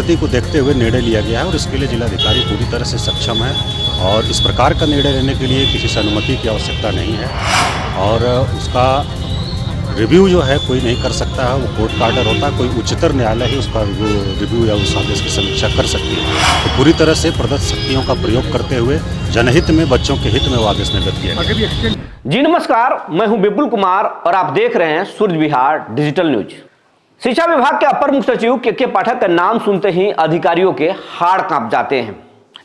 परिस्थिति को देखते हुए निर्णय लिया गया है और इसके लिए जिलाधिकारी पूरी तरह से सक्षम है और इस प्रकार का निर्णय लेने के लिए किसी से अनुमति की आवश्यकता नहीं है और उसका रिव्यू जो है कोई नहीं कर सकता है। वो कोर्ट का ऑर्डर होता है, कोई उच्चतर न्यायालय ही उसका रिव्यू या उस आदेश की समीक्षा कर सकती है। तो पूरी तरह से प्रदत्त शक्तियों का प्रयोग करते हुए जनहित में, बच्चों के हित में वो आदेश निर्गत किया गया। जी नमस्कार, मैं हूं विपुल कुमार और आप देख रहे हैं सूर्य विहार डिजिटल न्यूज। शिक्षा विभाग के अपर मुख्य सचिव के पाठक का नाम सुनते ही अधिकारियों के हाड़ कांप जाते हैं,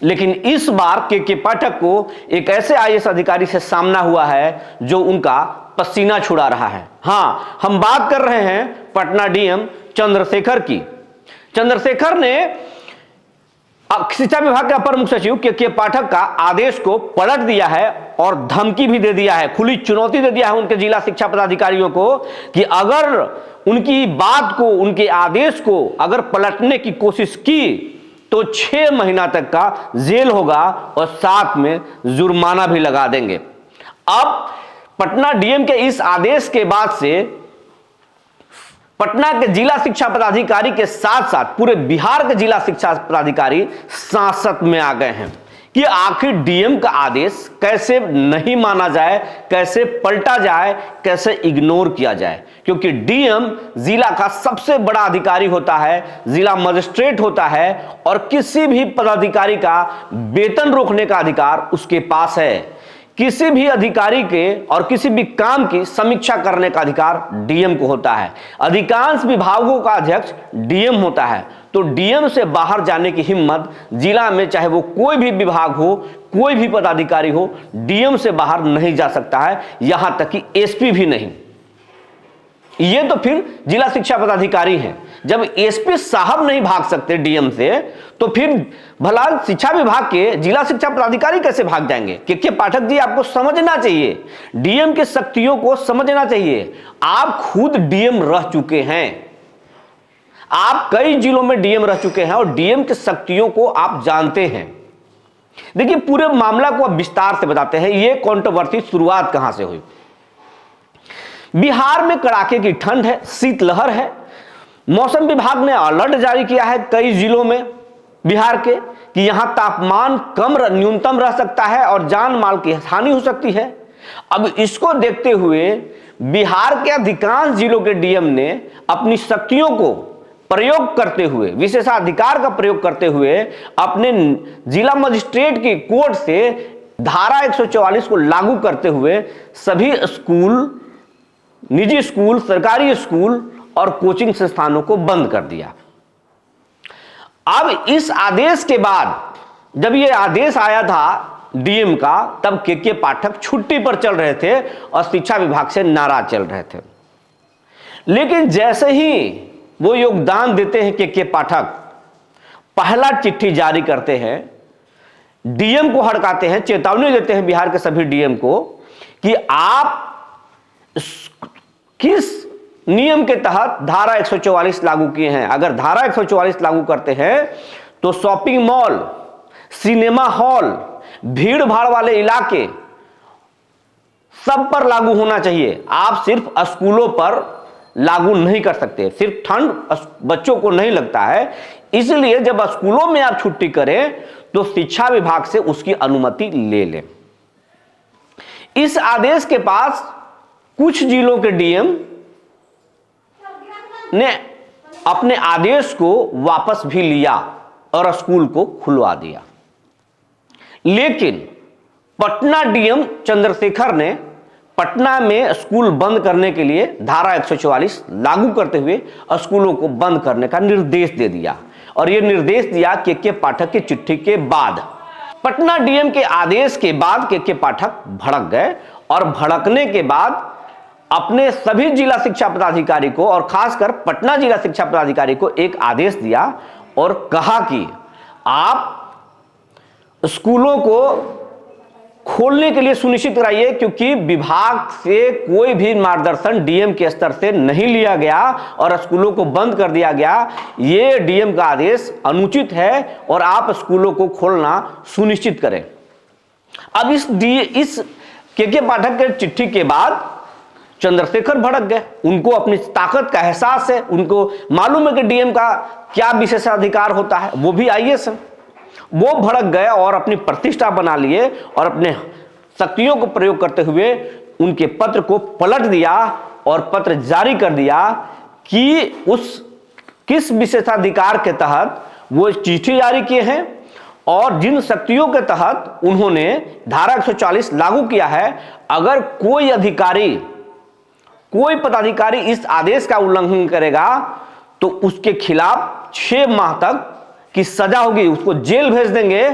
लेकिन इस बार के पाठक को एक ऐसे आईएएस अधिकारी से सामना हुआ है जो उनका पसीना छुड़ा रहा है। हाँ, हम बात कर रहे हैं पटना डीएम चंद्रशेखर की। चंद्रशेखर ने शिक्षा विभाग के अपर मुख्य सचिव के पाठक का आदेश को पलट दिया है और धमकी भी दे दिया है, खुली चुनौती दे दिया है उनके जिला शिक्षा पदाधिकारियों को कि अगर उनकी बात को, उनके आदेश को अगर पलटने की कोशिश की तो 6 महीना तक का जेल होगा और साथ में जुर्माना भी लगा देंगे। अब पटना डीएम के इस आदेश के बाद से पटना के जिला शिक्षा पदाधिकारी के साथ साथ पूरे बिहार के जिला शिक्षा पदाधिकारी सांसत में आ गए हैं कि आखिर डीएम का आदेश कैसे नहीं माना जाए, कैसे पलटा जाए, कैसे इग्नोर किया जाए, क्योंकि डीएम जिला का सबसे बड़ा अधिकारी होता है, जिला मजिस्ट्रेट होता है और किसी भी पदाधिकारी का वेतन रोकने का अधिकार उसके पास है। किसी भी अधिकारी के और किसी भी काम की समीक्षा करने का अधिकार डीएम को होता है। अधिकांश विभागों का अध्यक्ष डीएम होता है, तो डीएम से बाहर जाने की हिम्मत जिला में चाहे वो कोई भी विभाग हो, कोई भी पदाधिकारी हो, डीएम से बाहर नहीं जा सकता है, यहां तक कि एसपी भी नहीं। ये तो फिर जिला शिक्षा पदाधिकारी हैं। जब एसपी साहब नहीं भाग सकते डीएम से, तो फिर भला शिक्षा विभाग के जिला शिक्षा पदाधिकारी कैसे भाग जाएंगे? के पाठक जी, आपको समझना चाहिए, डीएम के शक्तियों को समझना चाहिए। आप खुद डीएम रह चुके हैं, आप कई जिलों में डीएम रह चुके हैं और डीएम के शक्तियों को आप जानते हैं। देखिए, पूरे मामला को अब विस्तार से बताते हैं। ये कंट्रोवर्सी शुरुआत कहां से हुई? बिहार में कड़ाके की ठंड है, शीतलहर है। मौसम विभाग ने अलर्ट जारी किया है कई जिलों में बिहार के कि यहां तापमान कम न्यूनतम रह सकता है और जान माल की हानि हो सकती है। अब इसको देखते हुए बिहार के अधिकांश जिलों के डीएम ने अपनी शक्तियों को प्रयोग करते हुए, विशेषाधिकार का प्रयोग करते हुए, अपने जिला मजिस्ट्रेट की कोर्ट से धारा 144 को लागू करते हुए सभी स्कूल, निजी स्कूल, सरकारी स्कूल और कोचिंग संस्थानों को बंद कर दिया। अब इस आदेश के बाद, जब यह आदेश आया था डीएम का, तब के पाठक छुट्टी पर चल रहे थे और शिक्षा विभाग से नाराज चल रहे थे। लेकिन जैसे ही वो योगदान देते हैं के पाठक, पहला चिट्ठी जारी करते हैं, डीएम को हड़काते हैं, चेतावनी देते हैं बिहार के सभी डीएम को कि आप किस नियम के तहत धारा 144 लागू किए हैं। अगर धारा 144 लागू करते हैं तो शॉपिंग मॉल, सिनेमा हॉल, भीड़ भाड़ वाले इलाके सब पर लागू होना चाहिए। आप सिर्फ स्कूलों पर लागू नहीं कर सकते। सिर्फ ठंड बच्चों को नहीं लगता है, इसलिए जब स्कूलों में आप छुट्टी करें तो शिक्षा विभाग से उसकी अनुमति ले लें। इस आदेश के पास कुछ जिलों के डीएम ने अपने आदेश को वापस भी लिया और स्कूल को खुलवा दिया। लेकिन पटना डीएम चंद्रशेखर ने पटना में स्कूल बंद करने के लिए धारा 144 लागू करते हुए स्कूलों को बंद करने का निर्देश दे दिया। और यह निर्देश दिया के पाठक की चिट्ठी के बाद। पटना डीएम के आदेश के बाद के पाठक भड़क गए और भड़कने के बाद अपने सभी जिला शिक्षा पदाधिकारी को और खासकर पटना जिला शिक्षा पदाधिकारी को एक आदेश दिया और कहा कि आप स्कूलों को खोलने के लिए सुनिश्चित कराइए, क्योंकि विभाग से कोई भी मार्गदर्शन डीएम के स्तर से नहीं लिया गया और स्कूलों को बंद कर दिया गया। यह डीएम का आदेश अनुचित है और आप स्कूलों को खोलना सुनिश्चित करें। अब इस के पाठक के चिट्ठी के बाद चंद्रशेखर भड़क गए। उनको अपनी ताकत का एहसास है, उनको मालूम है कि डीएम का क्या विशेषाधिकार होता है, वो भी आईएएस है। वो भड़क गए और अपनी प्रतिष्ठा बना लिए और अपने शक्तियों को प्रयोग करते हुए उनके पत्र को पलट दिया और पत्र जारी कर दिया कि उस किस विशेषाधिकार के तहत वो चिट्ठी जारी किए हैं और जिन शक्तियों के तहत उन्होंने धारा 140 लागू किया है, अगर कोई अधिकारी, कोई पदाधिकारी इस आदेश का उल्लंघन करेगा तो उसके खिलाफ 6 माह तक की सजा होगी, उसको जेल भेज देंगे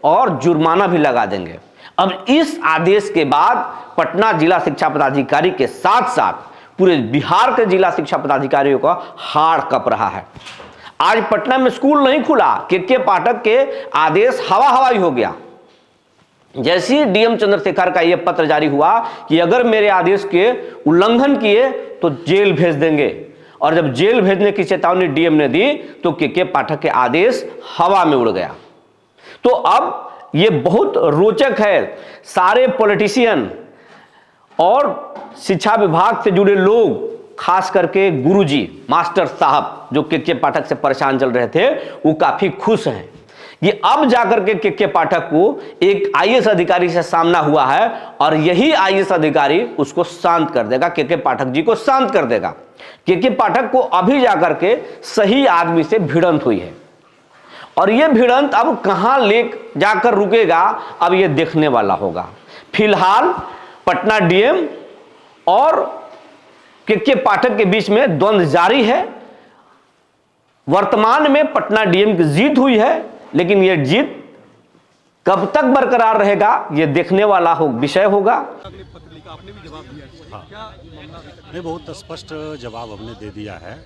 और जुर्माना भी लगा देंगे। अब इस आदेश के बाद पटना जिला शिक्षा पदाधिकारी के साथ साथ पूरे बिहार के जिला शिक्षा पदाधिकारियों का हाड़ कप रहा है। आज पटना में स्कूल नहीं खुला, के पाठक के आदेश हवा हवाई हो गया। जैसे ही डीएम चंद्रशेखर का यह पत्र जारी हुआ कि अगर मेरे आदेश के उल्लंघन किए तो जेल भेज देंगे, और जब जेल भेजने की चेतावनी डीएम ने दी तो के पाठक के आदेश हवा में उड़ गया। तो अब यह बहुत रोचक है। सारे पॉलिटिशियन और शिक्षा विभाग से जुड़े लोग, खास करके गुरुजी, मास्टर साहब जो के पाठक से परेशान चल रहे थे, वो काफी खुश हैं। ये अब जाकर के पाठक को एक आईएएस अधिकारी से सामना हुआ है और यही आईएएस अधिकारी उसको शांत कर देगा, के पाठक जी को शांत कर देगा। के पाठक को अभी जाकर के सही आदमी से भिड़ंत हुई है और यह भिड़ंत अब कहां ले जाकर रुकेगा, अब यह देखने वाला होगा। फिलहाल पटना डीएम और के पाठक के बीच में द्वंद्व जारी है। वर्तमान में पटना डीएम की जीत हुई है, लेकिन यह जीत कब तक बरकरार रहेगा यह देखने वाला विषय होगा। नहीं, बहुत स्पष्ट जवाब हमने दे दिया है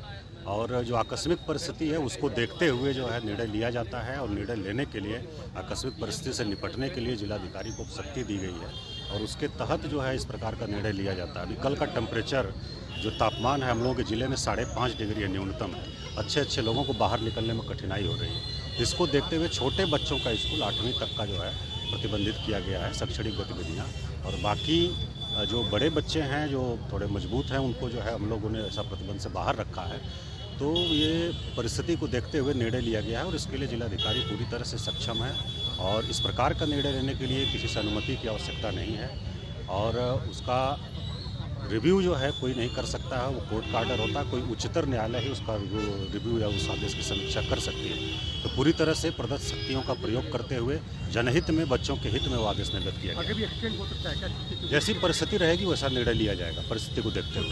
और जो आकस्मिक परिस्थिति है उसको देखते हुए जो है निर्णय लिया जाता है और निर्णय लेने के लिए आकस्मिक परिस्थिति से निपटने के लिए जिलाधिकारी को शक्ति दी गई है और उसके तहत जो है इस प्रकार का निर्णय लिया जाता है। अभी कल का टेम्परेचर जो तापमान है हम लोगों के ज़िले में 5.5 डिग्री है न्यूनतम है। अच्छे लोगों को बाहर निकलने में कठिनाई हो रही है। इसको देखते हुए छोटे बच्चों का स्कूल 8वीं तक का जो है प्रतिबंधित किया गया है, शैक्षणिक गतिविधियाँ, और बाकी जो बड़े बच्चे हैं जो थोड़े मजबूत हैं उनको जो है हम लोगों ने ऐसा प्रतिबंध से बाहर रखा है। तो ये परिस्थिति को देखते हुए निर्णय लिया गया है और इसके लिए जिलाधिकारी पूरी तरह से सक्षम है और इस प्रकार का निर्णय लेने के लिए किसी से अनुमति की आवश्यकता नहीं है और उसका रिव्यू जो है कोई नहीं कर सकता है। वो कोर्ट का ऑर्डर होता है, कोई उच्चतर न्यायालय ही उसका रिव्यू या उस आदेश की समीक्षा कर सकती है। तो पूरी तरह से प्रदत्त शक्तियों का प्रयोग करते हुए जनहित में, बच्चों के हित में वो आदेश निर्गत किया गया। आगे भी एक्सटेंड हो सकता है क्या? जैसी परिस्थिति रहेगी वैसा निर्णय लिया जाएगा परिस्थिति को देखते हुए।